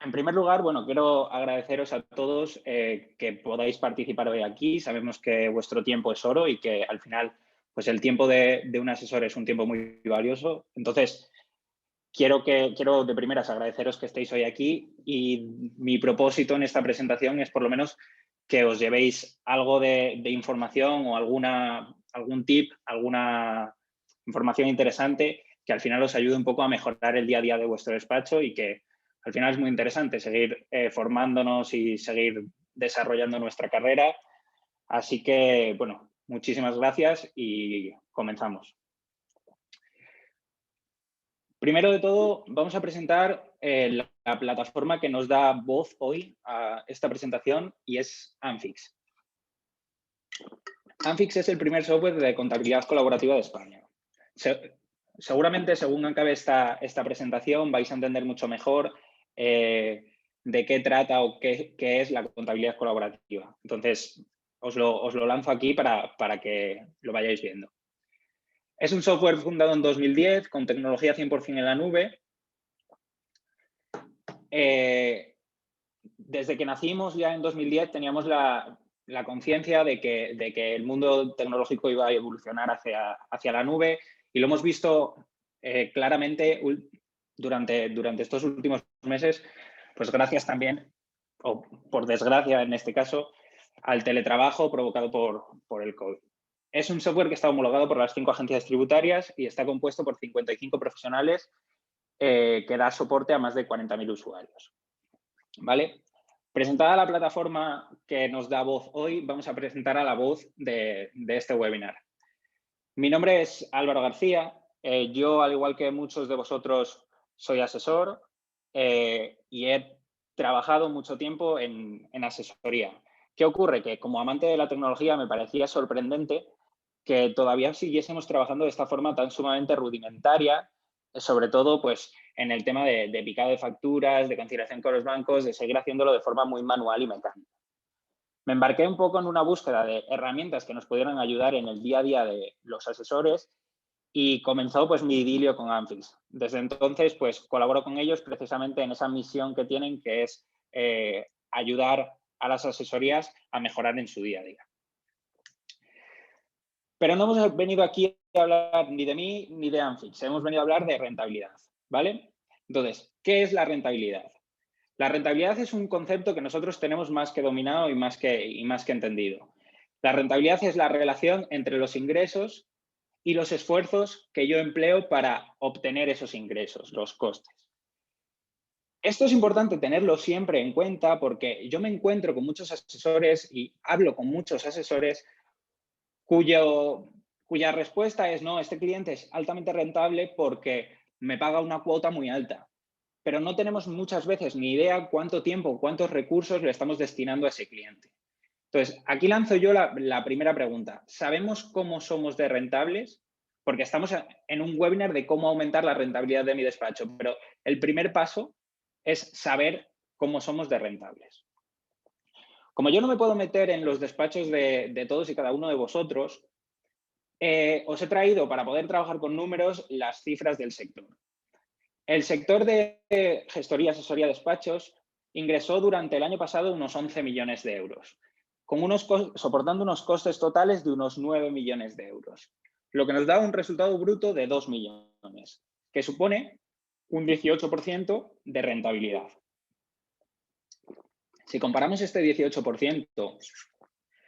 En primer lugar, bueno, quiero agradeceros a todos que podáis participar hoy aquí. Sabemos que vuestro tiempo es oro y que al final, pues el tiempo de un asesor es un tiempo muy valioso. Entonces, quiero de primeras agradeceros que estéis hoy aquí y mi propósito en esta presentación es por lo menos que os llevéis algo de información o algún tip, alguna información interesante que al final os ayude un poco a mejorar el día a día de vuestro despacho y que al final es muy interesante seguir formándonos y seguir desarrollando nuestra carrera. Así que, bueno, muchísimas gracias y comenzamos. Primero de todo, vamos a presentar la plataforma que nos da voz hoy a esta presentación y es Anfix. Anfix es el primer software de contabilidad colaborativa de España. Seguramente, según acabe esta presentación, vais a entender mucho mejor de qué trata o qué es la contabilidad colaborativa. Entonces, os lo lanzo aquí para que lo vayáis viendo. Es un software fundado en 2010 con tecnología 100% en la nube. Desde que nacimos ya en 2010 teníamos la conciencia de que el mundo tecnológico iba a evolucionar hacia la nube y lo hemos visto claramente durante estos últimos meses, pues gracias también, o por desgracia en este caso, al teletrabajo provocado por el COVID. Es un software que está homologado por las 5 agencias tributarias y está compuesto por 55 profesionales que da soporte a más de 40.000 usuarios. ¿Vale? Presentada la plataforma que nos da voz hoy, vamos a presentar a la voz de este webinar. Mi nombre es Álvaro García. Yo, al igual que muchos de vosotros, soy asesor y he trabajado mucho tiempo en asesoría. ¿Qué ocurre? Que como amante de la tecnología me parecía sorprendente que todavía siguiésemos trabajando de esta forma tan sumamente rudimentaria, sobre todo pues, en el tema de picado de facturas, de conciliación con los bancos, de seguir haciéndolo de forma muy manual y mecánica. Me embarqué un poco en una búsqueda de herramientas que nos pudieran ayudar en el día a día de los asesores y comenzó pues mi idilio con Anfix. Desde entonces pues colaboro con ellos precisamente en esa misión que tienen, que es ayudar a las asesorías a mejorar en su día a día. Pero no hemos venido aquí a hablar ni de mí ni de Anfix, hemos venido a hablar de rentabilidad, ¿vale? Entonces, ¿qué es la rentabilidad? La rentabilidad es un concepto que nosotros tenemos más que dominado y más que entendido. La rentabilidad es la relación entre los ingresos y los esfuerzos que yo empleo para obtener esos ingresos, los costes. Esto es importante tenerlo siempre en cuenta porque yo me encuentro con muchos asesores y hablo con muchos asesores cuya respuesta es no, este cliente es altamente rentable porque me paga una cuota muy alta. Pero no tenemos muchas veces ni idea cuánto tiempo, cuántos recursos le estamos destinando a ese cliente. Entonces, aquí lanzo yo la primera pregunta. ¿Sabemos cómo somos de rentables? Porque estamos en un webinar de cómo aumentar la rentabilidad de mi despacho, pero el primer paso es saber cómo somos de rentables. Como yo no me puedo meter en los despachos de todos y cada uno de vosotros, os he traído para poder trabajar con números las cifras del sector. El sector de gestoría, asesoría, despachos ingresó durante el año pasado unos 11 millones de euros, soportando unos costes totales de unos 9 millones de euros, lo que nos da un resultado bruto de 2 millones, que supone un 18% de rentabilidad. Si comparamos este 18%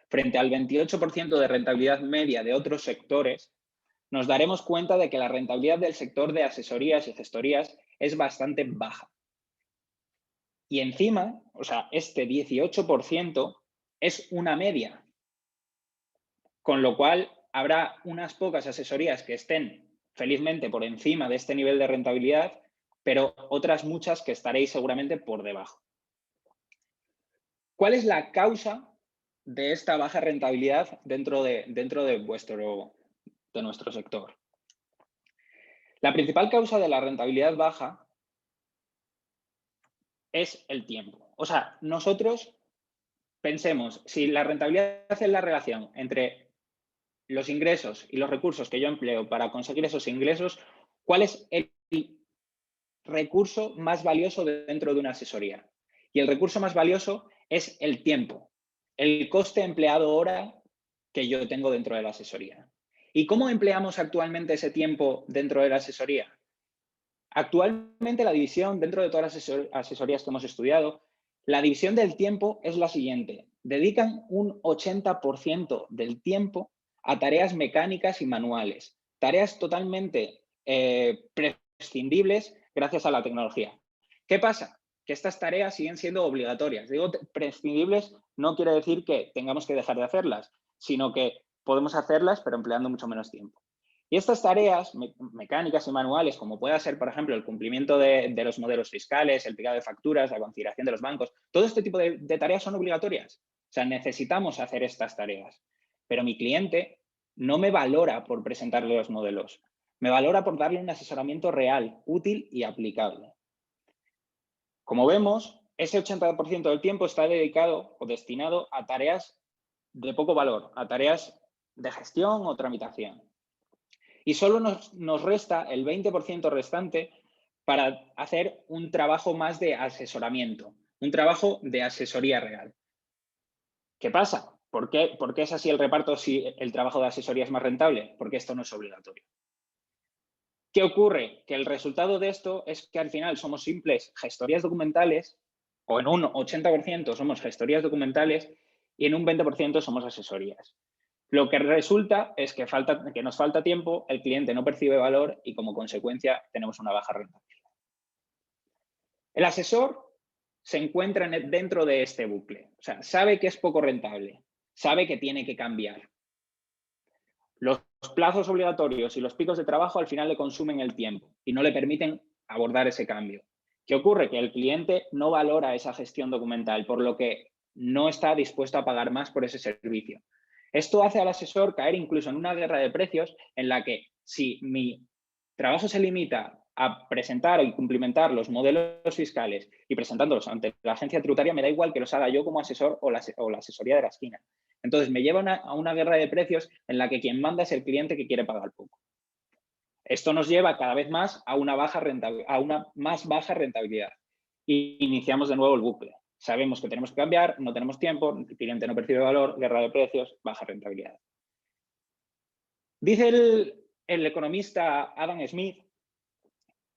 frente al 28% de rentabilidad media de otros sectores, nos daremos cuenta de que la rentabilidad del sector de asesorías y gestorías es bastante baja. Y encima, o sea, este 18% es una media, con lo cual habrá unas pocas asesorías que estén felizmente por encima de este nivel de rentabilidad, pero otras muchas que estaréis seguramente por debajo. ¿Cuál es la causa de esta baja rentabilidad dentro de nuestro sector? La principal causa de la rentabilidad baja es el tiempo. O sea, nosotros pensemos, si la rentabilidad es la relación entre los ingresos y los recursos que yo empleo para conseguir esos ingresos, ¿cuál es el recurso más valioso dentro de una asesoría. Y el recurso más valioso es el tiempo, el coste empleado hora que yo tengo dentro de la asesoría. ¿Y cómo empleamos actualmente ese tiempo dentro de la asesoría? Actualmente la división dentro de todas las asesorías que hemos estudiado, la división del tiempo es la siguiente. Dedican un 80% del tiempo a tareas mecánicas y manuales, tareas totalmente prescindibles gracias a la tecnología. ¿Qué pasa? Que estas tareas siguen siendo obligatorias. Digo prescindibles no quiere decir que tengamos que dejar de hacerlas, sino que podemos hacerlas pero empleando mucho menos tiempo. Y estas tareas mecánicas y manuales, como pueda ser, por ejemplo, el cumplimiento de los modelos fiscales, el pegado de facturas, la conciliación de los bancos, todo este tipo de tareas son obligatorias. O sea, necesitamos hacer estas tareas. Pero mi cliente no me valora por presentarle los modelos, me valora por darle un asesoramiento real, útil y aplicable. Como vemos, ese 80% del tiempo está dedicado o destinado a tareas de poco valor, a tareas de gestión o tramitación. Y solo nos resta el 20% restante para hacer un trabajo más de asesoramiento, un trabajo de asesoría real. ¿Qué pasa? ¿Por qué es así el reparto si el trabajo de asesoría es más rentable? Porque esto no es obligatorio. ¿Qué ocurre? Que el resultado de esto es que al final somos simples gestorías documentales, o en un 80% somos gestorías documentales y en un 20% somos asesorías. Lo que resulta es que nos falta tiempo, el cliente no percibe valor y como consecuencia tenemos una baja rentabilidad. El asesor se encuentra dentro de este bucle, o sea, sabe que es poco rentable, sabe que tiene que cambiar. Los plazos obligatorios y los picos de trabajo al final le consumen el tiempo y no le permiten abordar ese cambio. ¿Qué ocurre? Que el cliente no valora esa gestión documental, por lo que no está dispuesto a pagar más por ese servicio. Esto hace al asesor caer incluso en una guerra de precios en la que si mi trabajo se limita a presentar y cumplimentar los modelos fiscales y presentándolos ante la agencia tributaria, me da igual que los haga yo como asesor o la asesoría de la esquina. Entonces me lleva a una guerra de precios en la que quien manda es el cliente que quiere pagar poco. Esto nos lleva cada vez más a una más baja rentabilidad. Y iniciamos de nuevo el bucle. Sabemos que tenemos que cambiar, no tenemos tiempo, el cliente no percibe valor, guerra de precios, baja rentabilidad. Dice el economista Adam Smith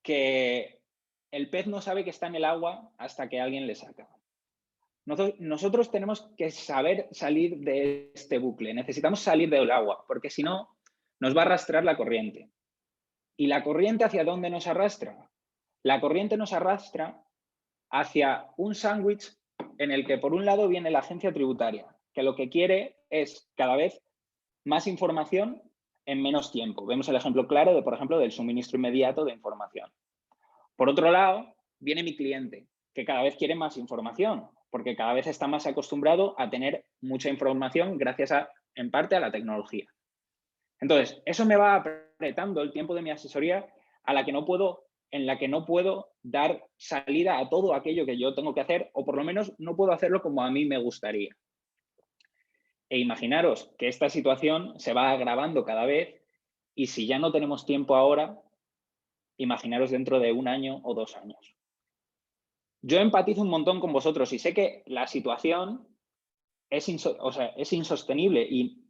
que el pez no sabe que está en el agua hasta que alguien le saca. Nosotros tenemos que saber salir de este bucle. Necesitamos salir del agua, porque si no, nos va a arrastrar la corriente. ¿Y la corriente hacia dónde nos arrastra? La corriente nos arrastra hacia un sándwich en el que por un lado viene la agencia tributaria, que lo que quiere es cada vez más información en menos tiempo. Vemos el ejemplo claro, por ejemplo, del suministro inmediato de información. Por otro lado, viene mi cliente, que cada vez quiere más información, porque cada vez está más acostumbrado a tener mucha información gracias en parte a la tecnología. Entonces, eso me va apretando el tiempo de mi asesoría en la que no puedo dar salida a todo aquello que yo tengo que hacer, o por lo menos no puedo hacerlo como a mí me gustaría. E imaginaros que esta situación se va agravando cada vez y si ya no tenemos tiempo ahora, imaginaros dentro de 1 año o 2 años. Yo empatizo un montón con vosotros y sé que la situación es insostenible y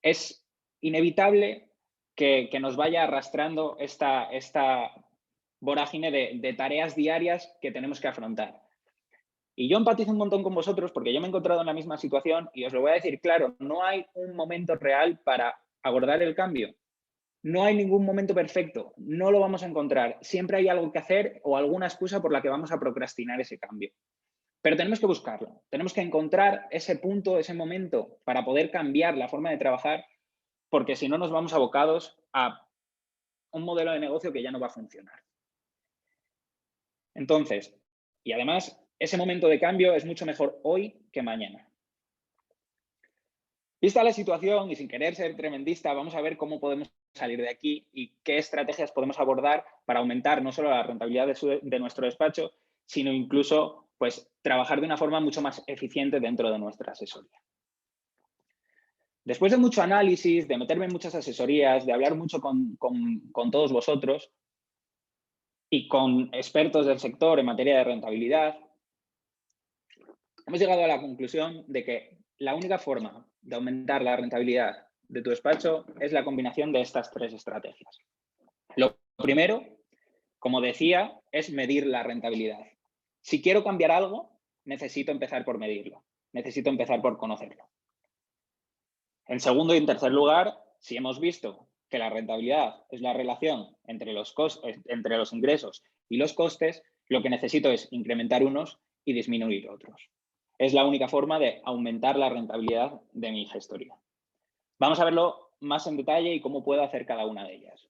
es inevitable que nos vaya arrastrando esta vorágine de tareas diarias que tenemos que afrontar. Y yo empatizo un montón con vosotros porque yo me he encontrado en la misma situación y os lo voy a decir claro, no hay un momento real para abordar el cambio. No hay ningún momento perfecto, no lo vamos a encontrar. Siempre hay algo que hacer o alguna excusa por la que vamos a procrastinar ese cambio. Pero tenemos que buscarlo, tenemos que encontrar ese punto, ese momento para poder cambiar la forma de trabajar, porque si no nos vamos abocados a un modelo de negocio que ya no va a funcionar. Entonces, y además, ese momento de cambio es mucho mejor hoy que mañana. Vista la situación y sin querer ser tremendista, vamos a ver cómo podemos salir de aquí y qué estrategias podemos abordar para aumentar no solo la rentabilidad de nuestro despacho, sino incluso pues, trabajar de una forma mucho más eficiente dentro de nuestra asesoría. Después de mucho análisis, de meterme en muchas asesorías, de hablar mucho con todos vosotros, y con expertos del sector en materia de rentabilidad, hemos llegado a la conclusión de que la única forma de aumentar la rentabilidad de tu despacho es la combinación de estas tres estrategias. Lo primero, como decía, es medir la rentabilidad. Si quiero cambiar algo, necesito empezar por medirlo, necesito empezar por conocerlo. En segundo y en tercer lugar, si hemos visto que la rentabilidad es la relación entre los ingresos y los costes, lo que necesito es incrementar unos y disminuir otros. Es la única forma de aumentar la rentabilidad de mi gestoría. Vamos a verlo más en detalle y cómo puedo hacer cada una de ellas.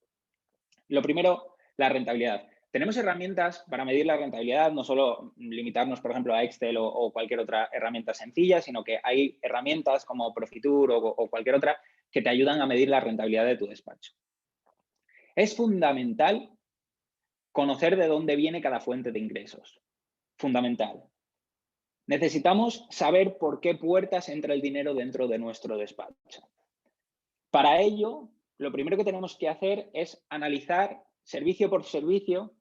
Lo primero, la rentabilidad. Tenemos herramientas para medir la rentabilidad, no solo limitarnos, por ejemplo, a Excel o cualquier otra herramienta sencilla, sino que hay herramientas como Profitur o cualquier otra que te ayudan a medir la rentabilidad de tu despacho. Es fundamental conocer de dónde viene cada fuente de ingresos. Fundamental. Necesitamos saber por qué puertas entra el dinero dentro de nuestro despacho. Para ello, lo primero que tenemos que hacer es analizar servicio por servicio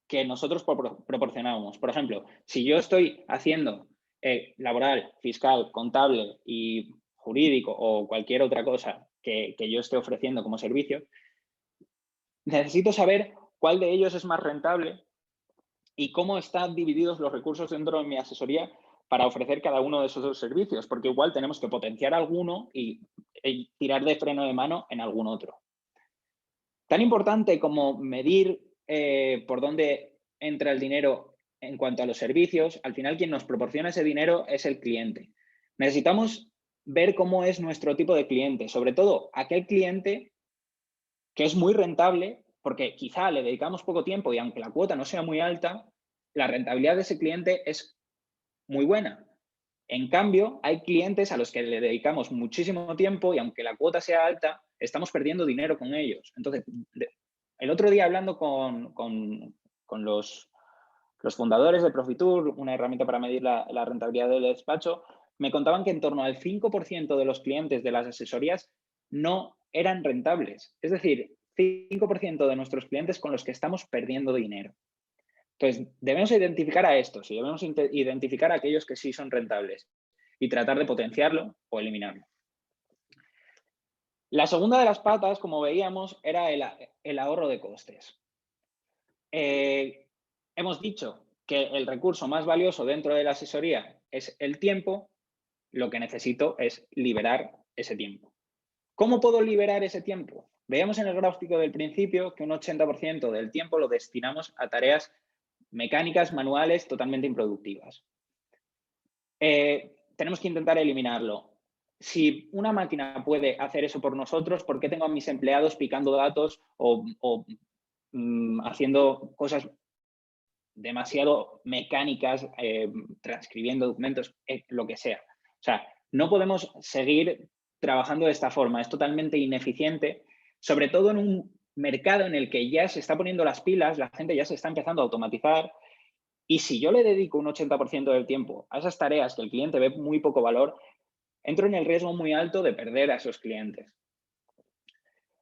que nosotros proporcionamos. Por ejemplo, si yo estoy haciendo laboral, fiscal, contable y jurídico o cualquier otra cosa que yo esté ofreciendo como servicio, necesito saber cuál de ellos es más rentable y cómo están divididos los recursos dentro de mi asesoría para ofrecer cada uno de esos dos servicios, porque igual tenemos que potenciar alguno y tirar de freno de mano en algún otro. Tan importante como medir por dónde entra el dinero en cuanto a los servicios, al final quien nos proporciona ese dinero es el cliente. Necesitamos ver cómo es nuestro tipo de cliente, sobre todo aquel cliente que es muy rentable, porque quizá le dedicamos poco tiempo y aunque la cuota no sea muy alta, la rentabilidad de ese cliente es muy buena. En cambio, hay clientes a los que le dedicamos muchísimo tiempo y aunque la cuota sea alta, estamos perdiendo dinero con ellos. Entonces, el otro día hablando con los fundadores de Profitur, una herramienta para medir la rentabilidad del despacho, me contaban que en torno al 5% de los clientes de las asesorías no eran rentables. Es decir, 5% de nuestros clientes con los que estamos perdiendo dinero. Entonces, debemos identificar a estos y debemos identificar a aquellos que sí son rentables y tratar de potenciarlo o eliminarlo. La segunda de las patas, como veíamos, era el ahorro de costes. Hemos dicho que el recurso más valioso dentro de la asesoría es el tiempo. Lo que necesito es liberar ese tiempo. ¿Cómo puedo liberar ese tiempo? Veíamos en el gráfico del principio que un 80% del tiempo lo destinamos a tareas mecánicas, manuales, totalmente improductivas. Tenemos que intentar eliminarlo. Si una máquina puede hacer eso por nosotros, ¿por qué tengo a mis empleados picando datos o haciendo cosas demasiado mecánicas, transcribiendo documentos, lo que sea? O sea, no podemos seguir trabajando de esta forma. Es totalmente ineficiente, sobre todo en un mercado en el que ya se está poniendo las pilas, la gente ya se está empezando a automatizar. Y si yo le dedico un 80% del tiempo a esas tareas que el cliente ve muy poco valor, entro en el riesgo muy alto de perder a esos clientes.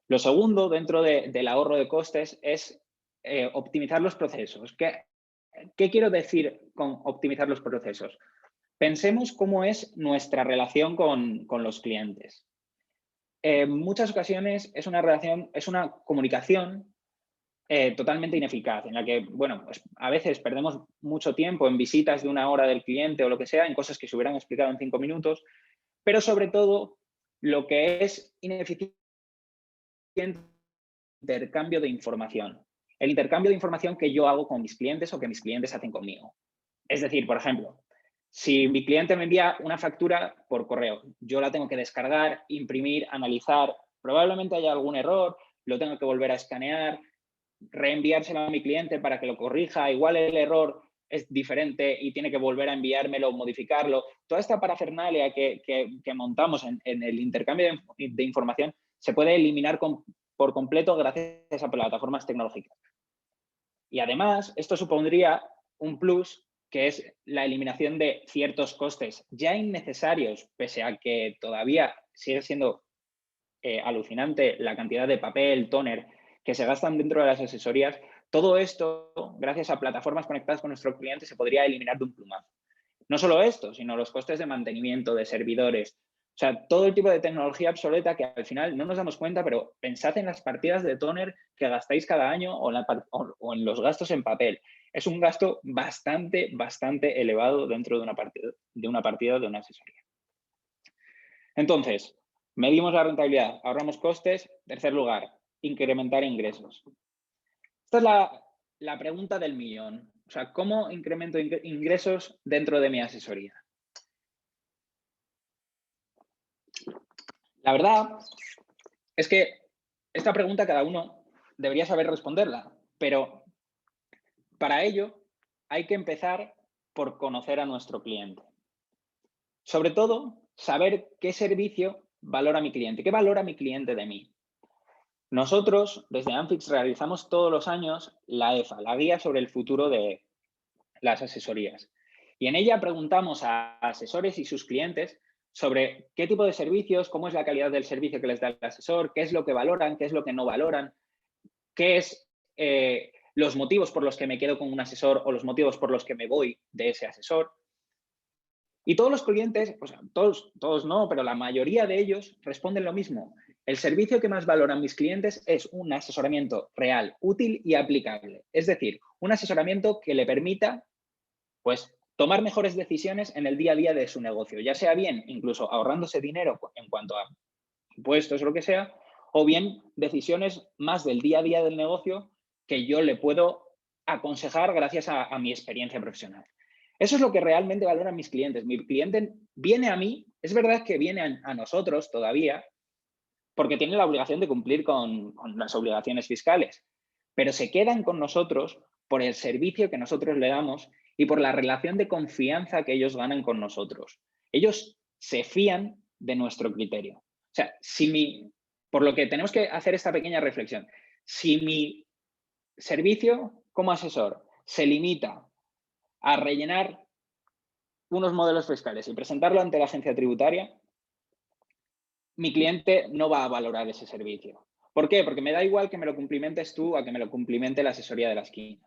Lo segundo, dentro del ahorro de costes, es optimizar los procesos. ¿Qué quiero decir con optimizar los procesos? Pensemos cómo es nuestra relación con los clientes. En muchas ocasiones es una comunicación totalmente ineficaz, en la que, bueno, pues a veces perdemos mucho tiempo en visitas de una hora del cliente o lo que sea, en cosas que se hubieran explicado en 5 minutos, pero sobre todo lo que es ineficiente es el intercambio de información. El intercambio de información que yo hago con mis clientes o que mis clientes hacen conmigo. Es decir, por ejemplo, si mi cliente me envía una factura por correo, yo la tengo que descargar, imprimir, analizar, probablemente haya algún error, lo tengo que volver a escanear, reenviárselo a mi cliente para que lo corrija, igual el error es diferente y tiene que volver a enviármelo, modificarlo. Toda esta parafernalia que montamos en el intercambio de información se puede eliminar por completo gracias a plataformas tecnológicas. Y además, esto supondría un plus, que es la eliminación de ciertos costes ya innecesarios, pese a que todavía sigue siendo alucinante la cantidad de papel, tóner que se gastan dentro de las asesorías, Todo esto, gracias a plataformas conectadas con nuestro cliente, se podría eliminar de un plumazo. No solo esto, sino los costes de mantenimiento, de servidores, o sea, todo el tipo de tecnología obsoleta que al final no nos damos cuenta, pero pensad en las partidas de tóner que gastáis cada año o en los gastos en papel. Es un gasto bastante elevado dentro de una partida de una asesoría. Entonces, medimos la rentabilidad, ahorramos costes. Tercer lugar, incrementar ingresos. Esta es la pregunta del millón. O sea, ¿cómo incremento ingresos dentro de mi asesoría? La verdad es que esta pregunta cada uno debería saber responderla, pero para ello hay que empezar por conocer a nuestro cliente. Sobre todo, saber qué servicio valora mi cliente, qué valora mi cliente de mí. Nosotros, desde Anfix, realizamos todos los años la EFA, la Guía sobre el Futuro de las Asesorías. Y en ella preguntamos a asesores y sus clientes sobre qué tipo de servicios, cómo es la calidad del servicio que les da el asesor, qué es lo que valoran, qué es lo que no valoran, qué es los motivos por los que me quedo con un asesor o los motivos por los que me voy de ese asesor. Y todos los clientes, o sea, todos no, pero la mayoría de ellos responden lo mismo. El servicio que más valoran mis clientes es un asesoramiento real, útil y aplicable. Es decir, un asesoramiento que le permita, pues, tomar mejores decisiones en el día a día de su negocio, ya sea bien incluso ahorrándose dinero en cuanto a impuestos o lo que sea, o bien decisiones más del día a día del negocio que yo le puedo aconsejar gracias a mi experiencia profesional. Eso es lo que realmente valoran mis clientes. Mi cliente viene a mí, es verdad que viene a nosotros todavía, porque tiene la obligación de cumplir con las obligaciones fiscales, pero se quedan con nosotros por el servicio que nosotros le damos y por la relación de confianza que ellos ganan con nosotros. Ellos se fían de nuestro criterio. O sea, por lo que tenemos que hacer esta pequeña reflexión, si mi servicio como asesor se limita a rellenar unos modelos fiscales y presentarlo ante la agencia tributaria, mi cliente no va a valorar ese servicio. ¿Por qué? Porque me da igual que me lo cumplimentes tú a que me lo cumplimente la asesoría de la esquina.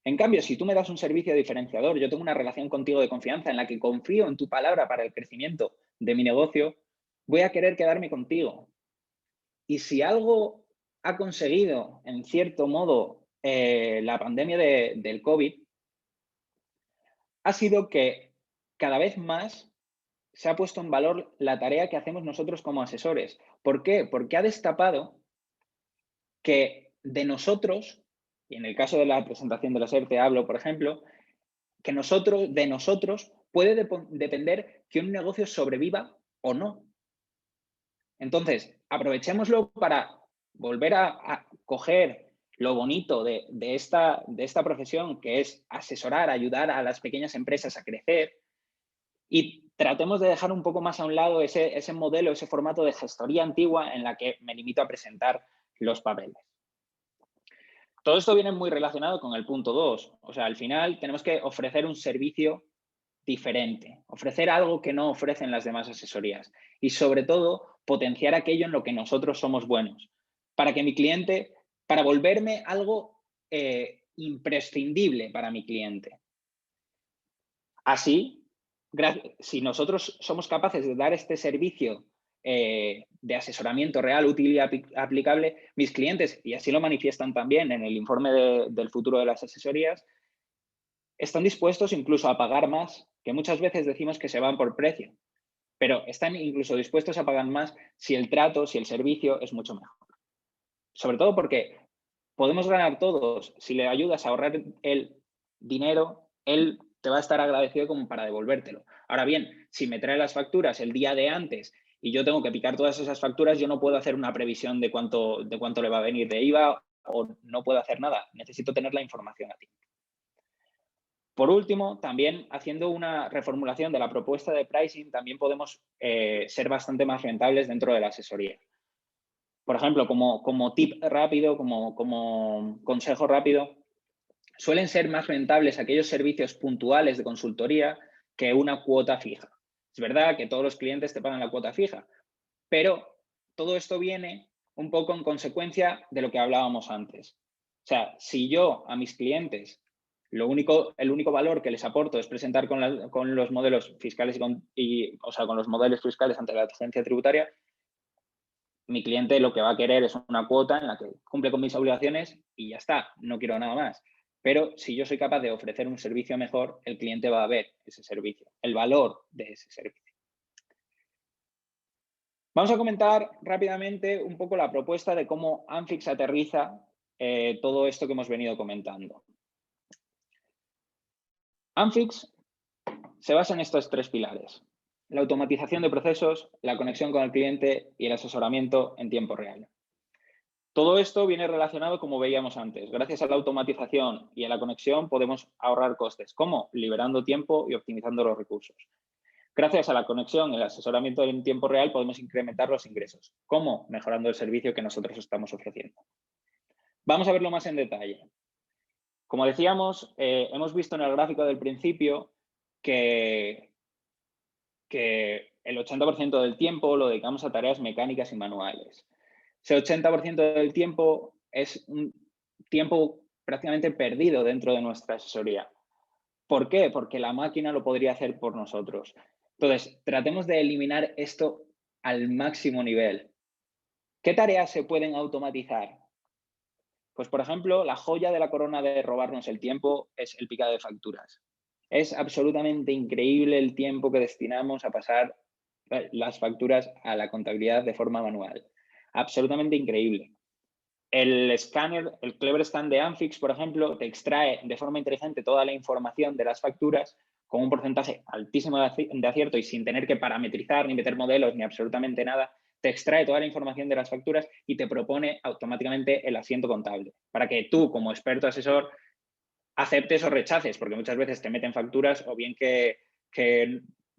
En cambio, si tú me das un servicio diferenciador, yo tengo una relación contigo de confianza en la que confío en tu palabra para el crecimiento de mi negocio, voy a querer quedarme contigo. Y si algo ha conseguido, en cierto modo, la pandemia del COVID, ha sido que cada vez más se ha puesto en valor la tarea que hacemos nosotros como asesores. ¿Por qué? Porque ha destapado que de nosotros, y en el caso de la presentación de la SER te hablo, por ejemplo, que de nosotros puede depender que un negocio sobreviva o no. Entonces, aprovechémoslo para volver a coger lo bonito de esta profesión, que es asesorar, ayudar a las pequeñas empresas a crecer, y tratemos de dejar un poco más a un lado ese modelo, ese formato de gestoría antigua en la que me limito a presentar los papeles. Todo esto viene muy relacionado con el punto 2. O sea, al final tenemos que ofrecer un servicio diferente, ofrecer algo que no ofrecen las demás asesorías y, sobre todo, potenciar aquello en lo que nosotros somos buenos, para que mi cliente, para volverme algo imprescindible para mi cliente. Así, si nosotros somos capaces de dar este servicio de asesoramiento real, útil y aplicable, mis clientes, y así lo manifiestan también en el informe del futuro de las asesorías, están dispuestos incluso a pagar más, que muchas veces decimos que se van por precio, pero están incluso dispuestos a pagar más si el trato, si el servicio es mucho mejor. Sobre todo porque podemos ganar todos. Si le ayudas a ahorrar el dinero, él te va a estar agradecido como para devolvértelo. Ahora bien, si me trae las facturas el día de antes y yo tengo que picar todas esas facturas, yo no puedo hacer una previsión de cuánto le va a venir de IVA o no puedo hacer nada. Necesito tener la información a tiempo. Por último, también haciendo una reformulación de la propuesta de pricing, también podemos ser bastante más rentables dentro de la asesoría. Por ejemplo, como tip rápido, como consejo rápido, suelen ser más rentables aquellos servicios puntuales de consultoría que una cuota fija. Es verdad que todos los clientes te pagan la cuota fija, pero todo esto viene un poco en consecuencia de lo que hablábamos antes. O sea, si yo a mis clientes el único valor que les aporto es presentar con los modelos fiscales o sea, con los modelos fiscales ante la agencia tributaria, mi cliente lo que va a querer es una cuota en la que cumple con mis obligaciones y ya está, no quiero nada más. Pero si yo soy capaz de ofrecer un servicio mejor, el cliente va a ver ese servicio, el valor de ese servicio. Vamos a comentar rápidamente un poco la propuesta de cómo Anfix aterriza todo esto que hemos venido comentando. Anfix se basa en estos tres pilares: la automatización de procesos, la conexión con el cliente y el asesoramiento en tiempo real. Todo esto viene relacionado, como veíamos antes. Gracias a la automatización y a la conexión podemos ahorrar costes. ¿Cómo? Liberando tiempo y optimizando los recursos. Gracias a la conexión y el asesoramiento en tiempo real podemos incrementar los ingresos. ¿Cómo? Mejorando el servicio que nosotros estamos ofreciendo. Vamos a verlo más en detalle. Como decíamos, hemos visto en el gráfico del principio que el 80% del tiempo lo dedicamos a tareas mecánicas y manuales. Ese 80% del tiempo es un tiempo prácticamente perdido dentro de nuestra asesoría. ¿Por qué? Porque la máquina lo podría hacer por nosotros. Entonces, tratemos de eliminar esto al máximo nivel. ¿Qué tareas se pueden automatizar? Pues, por ejemplo, la joya de la corona de robarnos el tiempo es el picado de facturas. Es absolutamente increíble el tiempo que destinamos a pasar las facturas a la contabilidad de forma manual. Absolutamente increíble. El escáner, el Clever Scan de Anfix, por ejemplo, te extrae de forma inteligente toda la información de las facturas con un porcentaje altísimo de acierto y sin tener que parametrizar, ni meter modelos, ni absolutamente nada. Te extrae toda la información de las facturas y te propone automáticamente el asiento contable para que tú, como experto asesor, aceptes o rechaces, porque muchas veces te meten facturas o bien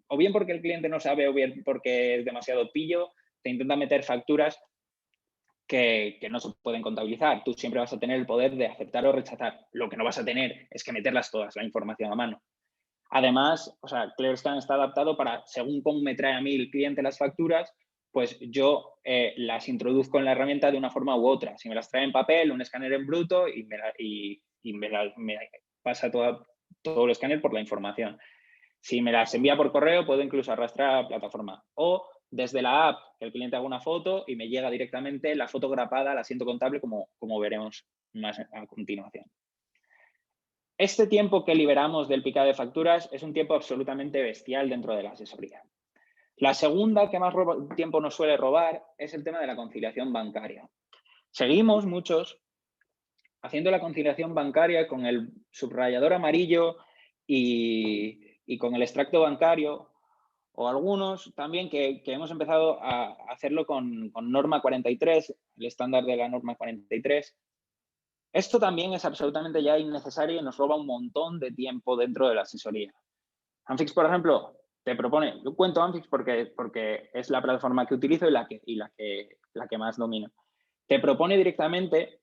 o bien porque el cliente no sabe o bien porque es demasiado pillo, te intentan meter facturas que no se pueden contabilizar. Tú siempre vas a tener el poder de aceptar o rechazar. Lo que no vas a tener es que meterlas todas, la información a mano. Además, o sea, ClearScan está adaptado para, según cómo me trae a mí el cliente las facturas, pues yo las introduzco en la herramienta de una forma u otra. Si me las trae en papel, un escáner en bruto y me pasa todo el escáner por la información. Si me las envía por correo, puedo incluso arrastrar a la plataforma. O desde la app, que el cliente haga una foto y me llega directamente la foto grapada al asiento contable, como veremos más a continuación. Este tiempo que liberamos del picado de facturas es un tiempo absolutamente bestial dentro de la asesoría. La segunda que más tiempo nos suele robar es el tema de la conciliación bancaria. Seguimos muchos haciendo la conciliación bancaria con el subrayador amarillo y con el extracto bancario, o algunos también que hemos empezado a hacerlo con norma 43, el estándar de la norma 43. Esto también es absolutamente ya innecesario y nos roba un montón de tiempo dentro de la asesoría. Anfix, por ejemplo, te propone, yo cuento Anfix porque es la plataforma que utilizo y la que más domino. Te propone directamente,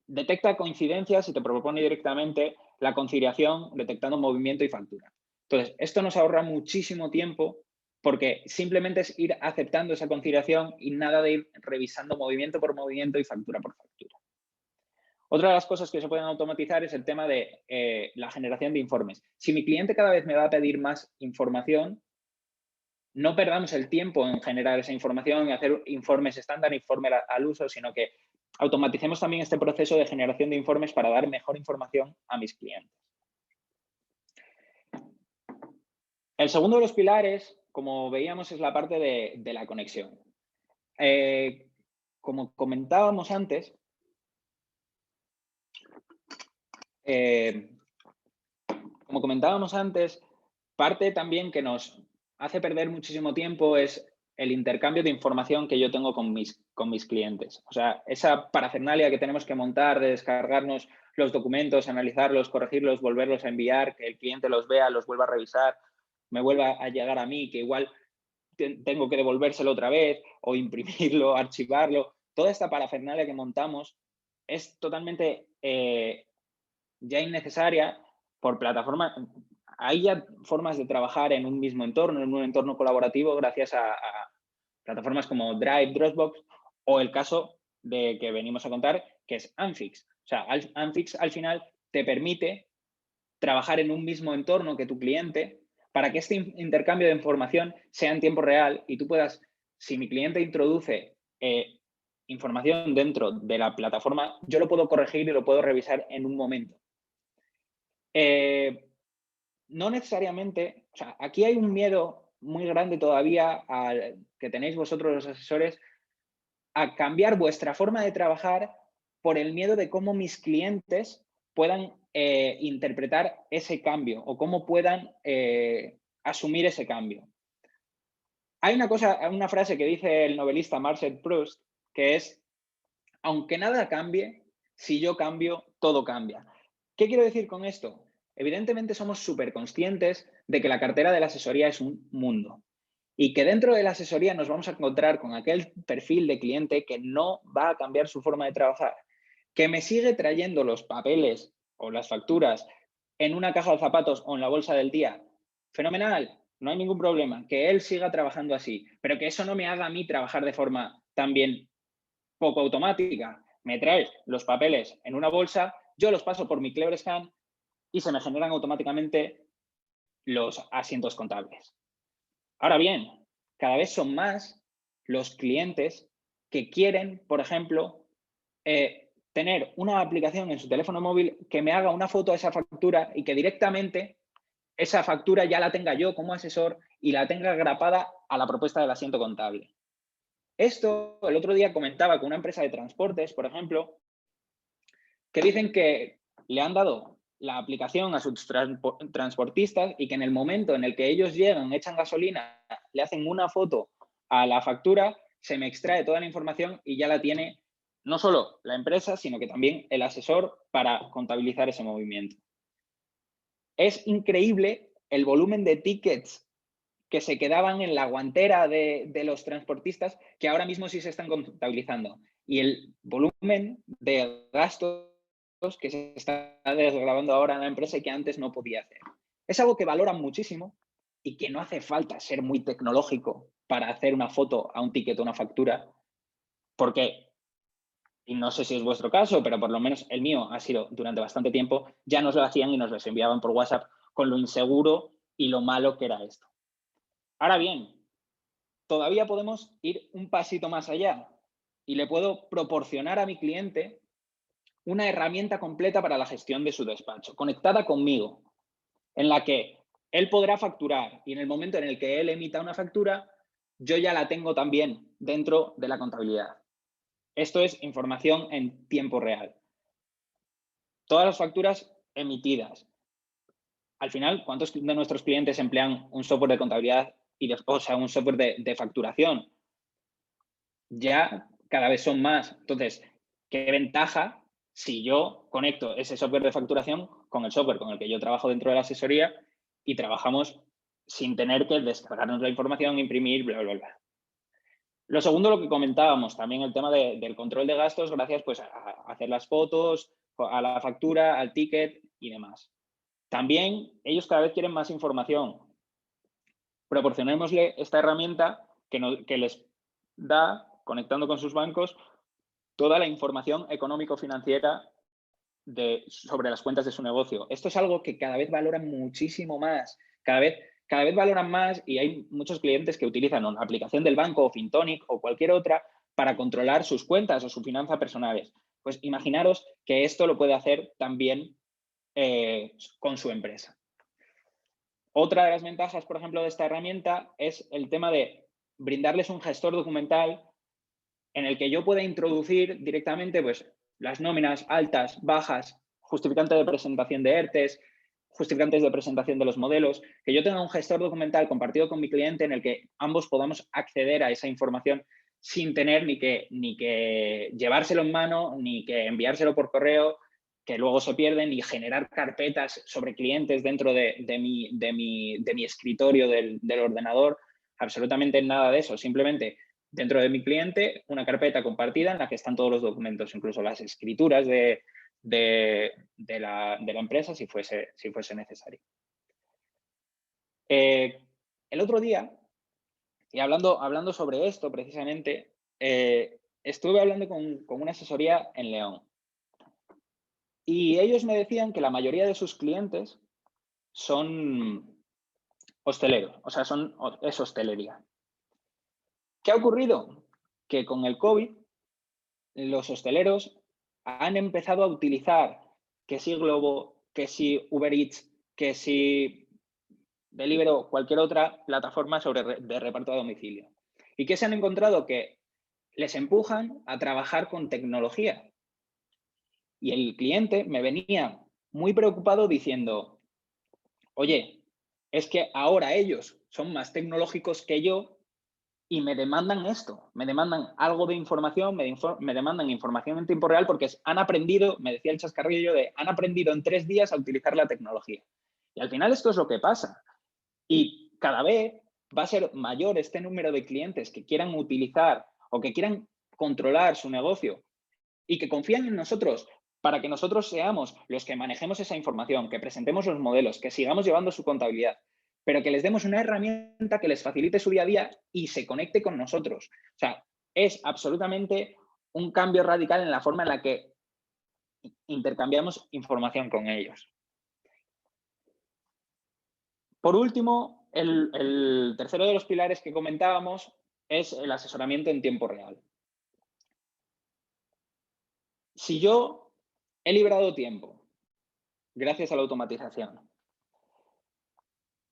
detecta coincidencias y te propone directamente la conciliación detectando movimiento y factura. Entonces, esto nos ahorra muchísimo tiempo porque simplemente es ir aceptando esa conciliación y nada de ir revisando movimiento por movimiento y factura por factura. Otra de las cosas que se pueden automatizar es el tema de la generación de informes. Si mi cliente cada vez me va a pedir más información, no perdamos el tiempo en generar esa información y hacer informes estándar, informe al uso, sino que automaticemos también este proceso de generación de informes para dar mejor información a mis clientes. El segundo de los pilares, como veíamos, es la parte de la conexión. Como comentábamos antes, parte también que nos hace perder muchísimo tiempo es el intercambio de información que yo tengo con mis clientes. O sea, esa parafernalia que tenemos que montar de descargarnos los documentos, analizarlos, corregirlos, volverlos a enviar, que el cliente los vea, los vuelva a revisar, me vuelva a llegar a mí, que igual tengo que devolvérselo otra vez o imprimirlo, archivarlo. Toda esta parafernalia que montamos es totalmente ya innecesaria por plataformas. Hay ya formas de trabajar en un mismo entorno, en un entorno colaborativo, gracias a plataformas como Drive, Dropbox, o el caso que venimos a contar, que es Anfix. O sea, Anfix al final te permite trabajar en un mismo entorno que tu cliente para que este intercambio de información sea en tiempo real y tú puedas, si mi cliente introduce información dentro de la plataforma, yo lo puedo corregir y lo puedo revisar en un momento. No necesariamente, o sea, aquí hay un miedo muy grande todavía que tenéis vosotros los asesores a cambiar vuestra forma de trabajar por el miedo de cómo mis clientes puedan interpretar ese cambio o cómo puedan asumir ese cambio. Hay una frase que dice el novelista Marcel Proust, que es, aunque nada cambie, si yo cambio, todo cambia. ¿Qué quiero decir con esto? Evidentemente somos súper conscientes de que la cartera de la asesoría es un mundo y que dentro de la asesoría nos vamos a encontrar con aquel perfil de cliente que no va a cambiar su forma de trabajar, que me sigue trayendo los papeles o las facturas en una caja de zapatos o en la bolsa del día. Fenomenal, no hay ningún problema, que él siga trabajando así, pero que eso no me haga a mí trabajar de forma también poco automática. Me traes los papeles en una bolsa, yo los paso por mi Clever Scan y se me generan automáticamente los asientos contables. Ahora bien, cada vez son más los clientes que quieren, por ejemplo, tener una aplicación en su teléfono móvil que me haga una foto de esa factura y que directamente esa factura ya la tenga yo como asesor y la tenga grapada a la propuesta del asiento contable. Esto, el otro día comentaba con una empresa de transportes, por ejemplo, que dicen que le han dado la aplicación a sus transportistas y que en el momento en el que ellos llegan, echan gasolina, le hacen una foto a la factura, se me extrae toda la información y ya la tiene no solo la empresa, sino que también el asesor para contabilizar ese movimiento. Es increíble el volumen de tickets que se quedaban en la guantera de los transportistas que ahora mismo sí se están contabilizando. Y el volumen de gastos que se está desgravando ahora en la empresa y que antes no podía hacer. Es algo que valoran muchísimo y que no hace falta ser muy tecnológico para hacer una foto a un ticket o una factura, porque, y no sé si es vuestro caso, pero por lo menos el mío ha sido durante bastante tiempo, ya nos lo hacían y nos lo enviaban por WhatsApp con lo inseguro y lo malo que era esto. Ahora bien, todavía podemos ir un pasito más allá y le puedo proporcionar a mi cliente una herramienta completa para la gestión de su despacho, conectada conmigo, en la que él podrá facturar y en el momento en el que él emita una factura, yo ya la tengo también dentro de la contabilidad. Esto es información en tiempo real. Todas las facturas emitidas. Al final, ¿cuántos de nuestros clientes emplean un software de contabilidad o sea, un software de facturación? Ya cada vez son más. Entonces, ¿qué ventaja si yo conecto ese software de facturación con el software con el que yo trabajo dentro de la asesoría y trabajamos sin tener que descargarnos la información, imprimir, bla, bla, bla? Lo segundo, lo que comentábamos, también el tema del control de gastos, gracias pues, a hacer las fotos, a la factura, al ticket y demás. También ellos cada vez quieren más información. Proporcionémosle esta herramienta que les da, conectando con sus bancos, toda la información económico-financiera sobre las cuentas de su negocio. Esto es algo que cada vez valoran muchísimo más. Cada vez valoran más y hay muchos clientes que utilizan una aplicación del banco o Fintonic o cualquier otra para controlar sus cuentas o sus finanzas personales. Pues imaginaros que esto lo puede hacer también con su empresa. Otra de las ventajas, por ejemplo, de esta herramienta es el tema de brindarles un gestor documental en el que yo pueda introducir directamente pues, las nóminas altas, bajas, justificante de presentación de ERTES, justificantes de presentación de los modelos, que yo tenga un gestor documental compartido con mi cliente en el que ambos podamos acceder a esa información sin tener ni que llevárselo en mano, ni que enviárselo por correo, que luego se pierden, y generar carpetas sobre clientes dentro de mi escritorio del ordenador. Absolutamente nada de eso. Simplemente dentro de mi cliente una carpeta compartida en la que están todos los documentos, incluso las escrituras de la empresa si fuese necesario. El otro día, y hablando sobre esto precisamente, estuve hablando con una asesoría en León y ellos me decían que la mayoría de sus clientes son hosteleros, o sea, es hostelería. ¿Qué ha ocurrido? Que con el COVID los hosteleros han empezado a utilizar que si Glovo, que si Uber Eats, que si Deliveroo, cualquier otra plataforma de reparto a domicilio. ¿Y qué se han encontrado? Que les empujan a trabajar con tecnología. Y el cliente me venía muy preocupado diciendo, oye, es que ahora ellos son más tecnológicos que yo y me demandan esto, me demandan algo de información, me demandan información en tiempo real porque han aprendido, me decía el chascarrillo, han aprendido en 3 días a utilizar la tecnología. Y al final esto es lo que pasa. Y cada vez va a ser mayor este número de clientes que quieran utilizar o que quieran controlar su negocio y que confían en nosotros para que nosotros seamos los que manejemos esa información, que presentemos los modelos, que sigamos llevando su contabilidad, pero que les demos una herramienta que les facilite su día a día y se conecte con nosotros. O sea, es absolutamente un cambio radical en la forma en la que intercambiamos información con ellos. Por último, el tercero de los pilares que comentábamos es el asesoramiento en tiempo real. Si yo he librado tiempo gracias a la automatización,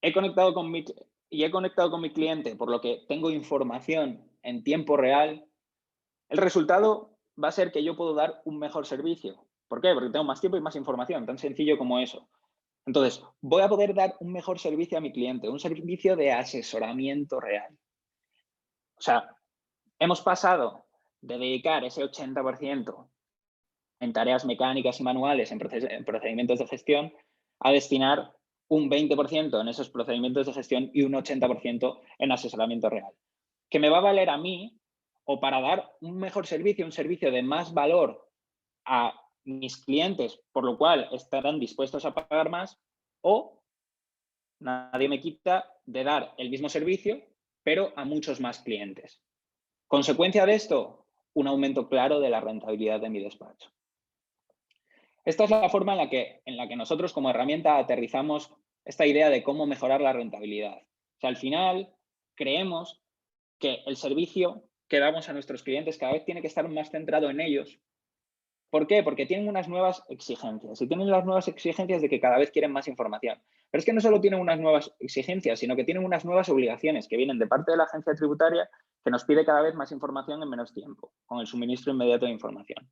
he conectado con mi cliente, por lo que tengo información en tiempo real, el resultado va a ser que yo puedo dar un mejor servicio. ¿Por qué? Porque tengo más tiempo y más información, tan sencillo como eso. Entonces, voy a poder dar un mejor servicio a mi cliente, un servicio de asesoramiento real. O sea, hemos pasado de dedicar ese 80% en tareas mecánicas y manuales, en procedimientos de gestión, a destinar un 20% en esos procedimientos de gestión y un 80% en asesoramiento real. Que me va a valer a mí o para dar un mejor servicio, un servicio de más valor a mis clientes, por lo cual estarán dispuestos a pagar más, o nadie me quita de dar el mismo servicio, pero a muchos más clientes. Consecuencia de esto, un aumento claro de la rentabilidad de mi despacho. Esta es la forma en la que nosotros como herramienta aterrizamos esta idea de cómo mejorar la rentabilidad. O sea, al final creemos que el servicio que damos a nuestros clientes cada vez tiene que estar más centrado en ellos. ¿Por qué? Porque tienen unas nuevas exigencias y tienen las nuevas exigencias de que cada vez quieren más información. Pero es que no solo tienen unas nuevas exigencias, sino que tienen unas nuevas obligaciones que vienen de parte de la agencia tributaria que nos pide cada vez más información en menos tiempo, con el suministro inmediato de información.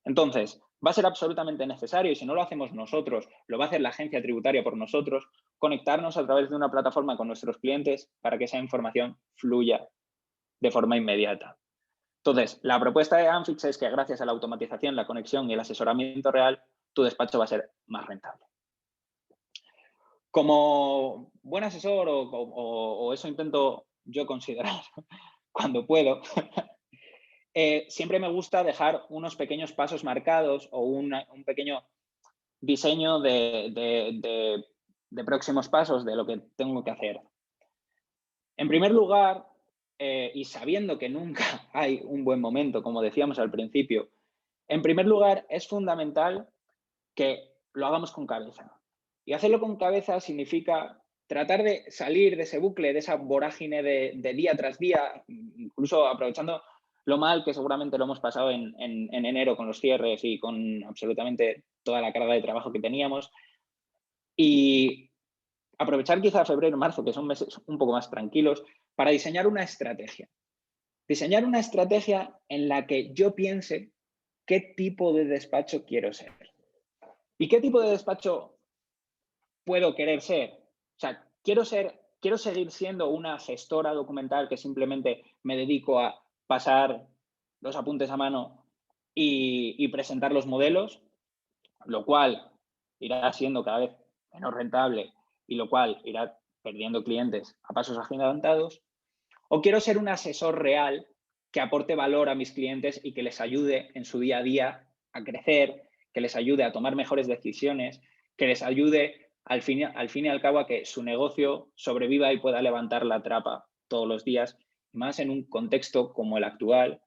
Entonces, va a ser absolutamente necesario, y si no lo hacemos nosotros, lo va a hacer la agencia tributaria por nosotros, conectarnos a través de una plataforma con nuestros clientes para que esa información fluya de forma inmediata. Entonces, la propuesta de Anfix es que gracias a la automatización, la conexión y el asesoramiento real, tu despacho va a ser más rentable. Como buen asesor, o eso intento yo considerar cuando puedo, siempre me gusta dejar unos pequeños pasos marcados o un pequeño diseño de próximos pasos de lo que tengo que hacer. En primer lugar, y sabiendo que nunca hay un buen momento, como decíamos al principio, en primer lugar es fundamental que lo hagamos con cabeza. Y hacerlo con cabeza significa tratar de salir de ese bucle, de esa vorágine de día tras día, incluso aprovechando lo mal que seguramente lo hemos pasado en enero con los cierres y con absolutamente toda la carga de trabajo que teníamos. Y aprovechar quizá febrero y marzo, que son meses un poco más tranquilos, para diseñar una estrategia. Diseñar una estrategia en la que yo piense qué tipo de despacho quiero ser. ¿Y qué tipo de despacho puedo querer ser? O sea, quiero seguir siendo una gestora documental que simplemente me dedico a pasar los apuntes a mano y presentar los modelos, lo cual irá siendo cada vez menos rentable y lo cual irá perdiendo clientes a pasos agigantados. ¿O quiero ser un asesor real que aporte valor a mis clientes y que les ayude en su día a día a crecer, que les ayude a tomar mejores decisiones, que les ayude al fin y al cabo a que su negocio sobreviva y pueda levantar la trapa todos los días, más en un contexto como el actual,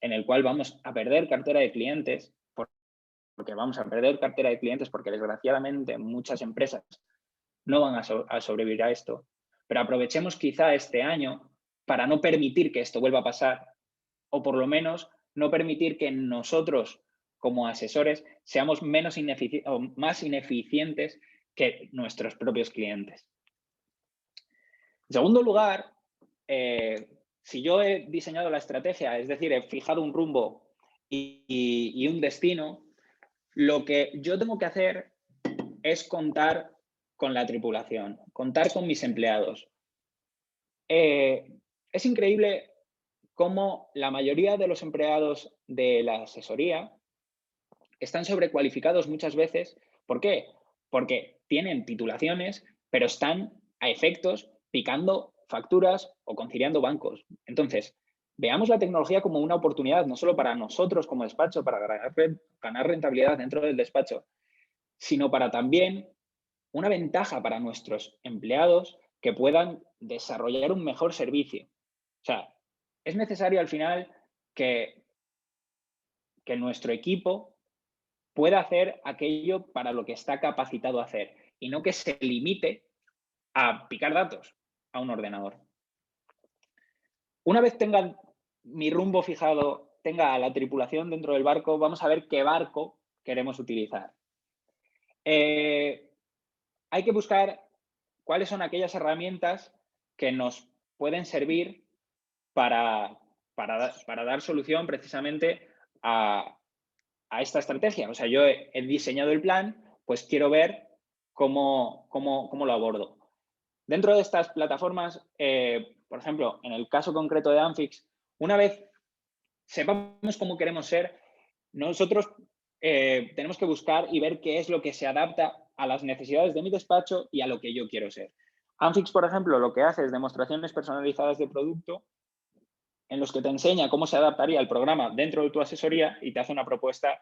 en el cual vamos a perder cartera de clientes, porque vamos a perder cartera de clientes porque desgraciadamente muchas empresas no van a sobrevivir a esto, pero aprovechemos quizá este año para no permitir que esto vuelva a pasar, o por lo menos no permitir que nosotros como asesores seamos más ineficientes que nuestros propios clientes. En segundo lugar, si yo he diseñado la estrategia, es decir, he fijado un rumbo y un destino, lo que yo tengo que hacer es contar con la tripulación, contar con mis empleados. Es increíble cómo la mayoría de los empleados de la asesoría están sobrecualificados muchas veces. ¿Por qué? Porque tienen titulaciones, pero están a efectos picando facturas o conciliando bancos. Entonces, veamos la tecnología como una oportunidad, no solo para nosotros como despacho, para ganar rentabilidad dentro del despacho, sino para también una ventaja para nuestros empleados que puedan desarrollar un mejor servicio. O sea, es necesario al final que nuestro equipo pueda hacer aquello para lo que está capacitado a hacer y no que se limite a picar datos a un ordenador. Una vez tenga mi rumbo fijado, tenga a la tripulación dentro del barco, vamos a ver qué barco queremos utilizar. Hay que buscar cuáles son aquellas herramientas que nos pueden servir para dar solución precisamente a esta estrategia. O sea, yo he diseñado el plan, pues quiero ver cómo lo abordo. Dentro de estas plataformas, por ejemplo, en el caso concreto de Amfix, una vez sepamos cómo queremos ser, nosotros tenemos que buscar y ver qué es lo que se adapta a las necesidades de mi despacho y a lo que yo quiero ser. Amfix, por ejemplo, lo que hace es demostraciones personalizadas de producto en los que te enseña cómo se adaptaría el programa dentro de tu asesoría y te hace una propuesta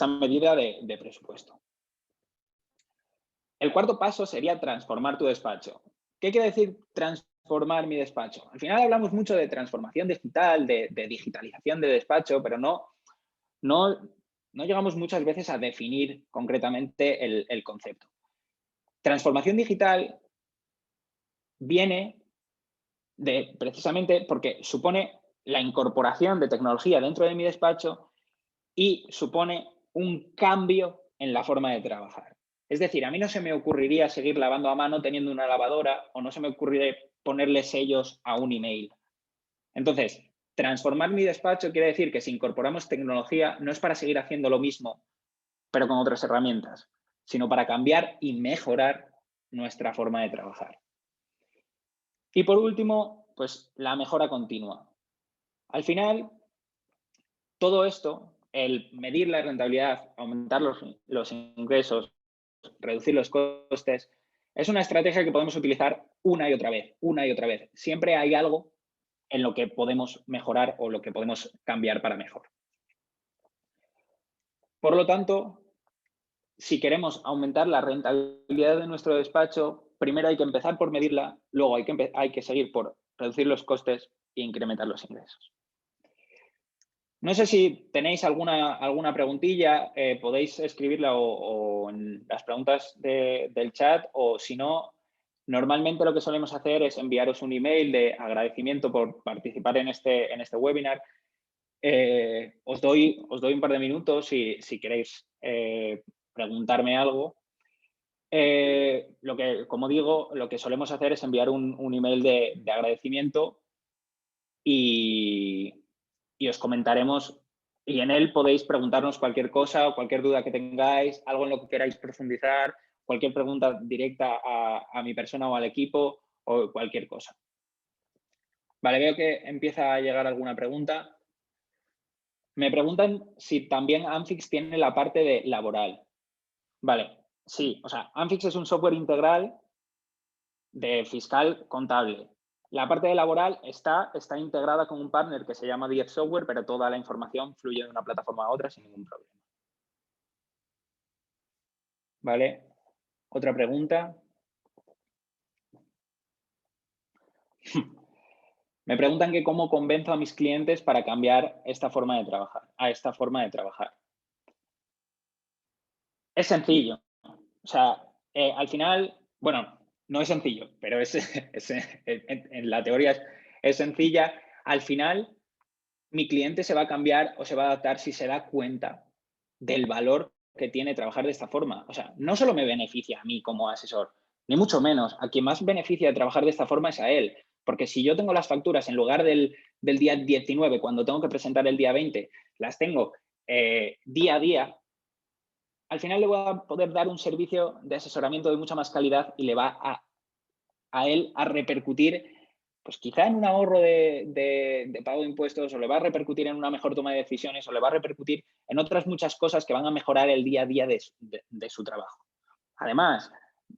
medida de presupuesto. El cuarto paso sería transformar tu despacho. ¿Qué quiere decir transformar mi despacho? Al final hablamos mucho de transformación digital, de digitalización de despacho, pero no llegamos muchas veces a definir concretamente el concepto. Transformación digital viene precisamente porque supone la incorporación de tecnología dentro de mi despacho y supone un cambio en la forma de trabajar. Es decir, a mí no se me ocurriría seguir lavando a mano teniendo una lavadora o no se me ocurriría ponerle sellos a un email. Entonces, transformar mi despacho quiere decir que si incorporamos tecnología no es para seguir haciendo lo mismo, pero con otras herramientas, sino para cambiar y mejorar nuestra forma de trabajar. Y por último, pues la mejora continua. Al final, todo esto, el medir la rentabilidad, aumentar los ingresos, reducir los costes, es una estrategia que podemos utilizar una y otra vez. Siempre hay algo en lo que podemos mejorar o lo que podemos cambiar para mejor. Por lo tanto, si queremos aumentar la rentabilidad de nuestro despacho, primero hay que empezar por medirla, luego hay que seguir por reducir los costes e incrementar los ingresos. No sé si tenéis alguna preguntilla, podéis escribirla o en las preguntas del chat, o si no, normalmente lo que solemos hacer es enviaros un email de agradecimiento por participar en este webinar. Os doy un par de minutos si queréis preguntarme algo. Como digo, lo que solemos hacer es enviar un email de agradecimiento y os comentaremos, y en él podéis preguntarnos cualquier cosa o cualquier duda que tengáis, algo en lo que queráis profundizar, cualquier pregunta directa a mi persona o al equipo o cualquier cosa. Vale, veo que empieza a llegar alguna pregunta. Me preguntan si también Amfix tiene la parte de laboral. Vale, sí, o sea, Amfix es un software integral de fiscal contable. La parte de laboral está integrada con un partner que se llama DF Software, pero toda la información fluye de una plataforma a otra sin ningún problema. ¿Vale? Otra pregunta. Me preguntan que cómo convenzo a mis clientes para cambiar esta forma de trabajar, a esta forma de trabajar. Es sencillo. O sea, al final, bueno, no es sencillo, pero en la teoría es sencilla. Al final, mi cliente se va a cambiar o se va a adaptar si se da cuenta del valor que tiene trabajar de esta forma. O sea, no solo me beneficia a mí como asesor, ni mucho menos. A quien más beneficia de trabajar de esta forma es a él. Porque si yo tengo las facturas en lugar del día 19, cuando tengo que presentar el día 20, las tengo día a día, al final le voy a poder dar un servicio de asesoramiento de mucha más calidad y le va a él a repercutir, pues quizá en un ahorro de pago de impuestos, o le va a repercutir en una mejor toma de decisiones, o le va a repercutir en otras muchas cosas que van a mejorar el día a día de su trabajo. Además,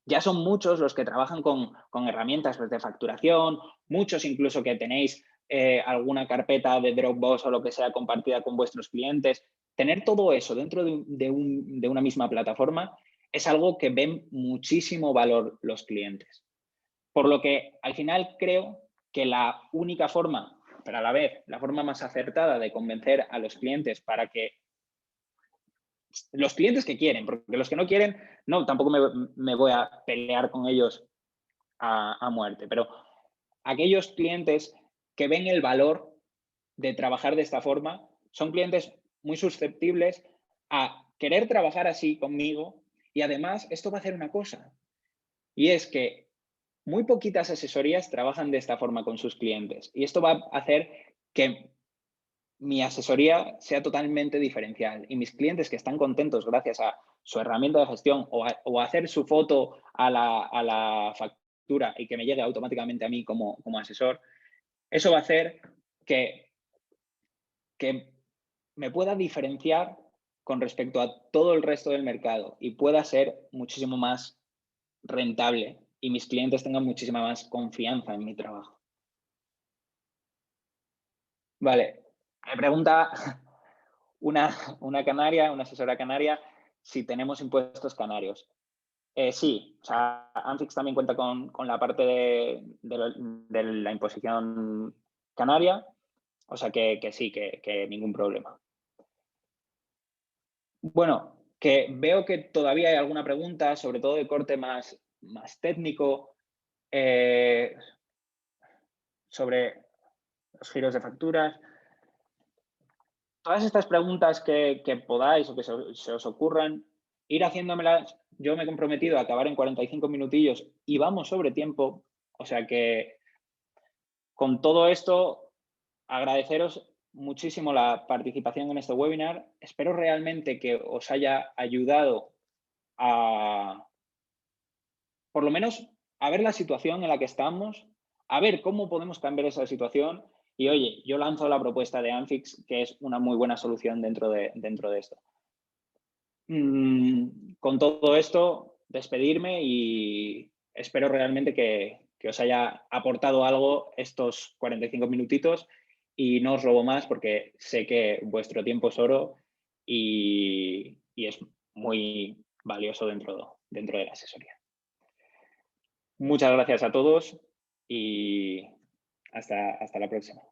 ya son muchos los que trabajan con herramientas pues, de facturación, muchos incluso que tenéis alguna carpeta de Dropbox o lo que sea compartida con vuestros clientes. Tener todo eso dentro de una misma plataforma es algo que ven muchísimo valor los clientes. Por lo que al final creo que la única forma, pero a la vez la forma más acertada de convencer a los clientes para que los clientes que quieren, porque los que no quieren, no, tampoco me voy a pelear con ellos a muerte, pero aquellos clientes que ven el valor de trabajar de esta forma son clientes muy susceptibles a querer trabajar así conmigo y además esto va a hacer una cosa y es que muy poquitas asesorías trabajan de esta forma con sus clientes y esto va a hacer que mi asesoría sea totalmente diferencial y mis clientes que están contentos gracias a su herramienta de gestión o a hacer su foto a la factura y que me llegue automáticamente a mí como asesor, eso va a hacer que, que me pueda diferenciar con respecto a todo el resto del mercado y pueda ser muchísimo más rentable y mis clientes tengan muchísima más confianza en mi trabajo. Vale, me pregunta una canaria, una asesora canaria, si tenemos impuestos canarios. Sí, o sea, Anfix también cuenta con la parte de la imposición canaria, o sea que sí, que ningún problema. Bueno, que veo que todavía hay alguna pregunta, sobre todo de corte más técnico, eh, sobre los giros de facturas. Todas estas preguntas que podáis o que se os ocurran, ir haciéndomelas. Yo me he comprometido a acabar en 45 minutillos y vamos sobre tiempo. O sea que con todo esto, agradeceros muchísimo la participación en este webinar. Espero realmente que os haya ayudado a, por lo menos, a ver la situación en la que estamos, a ver cómo podemos cambiar esa situación. Y oye, yo lanzo la propuesta de Anfix, que es una muy buena solución dentro de esto. Con todo esto, despedirme y espero realmente que os haya aportado algo estos 45 minutitos y no os robo más porque sé que vuestro tiempo es oro y es muy valioso dentro de la asesoría. Muchas gracias a todos y hasta la próxima.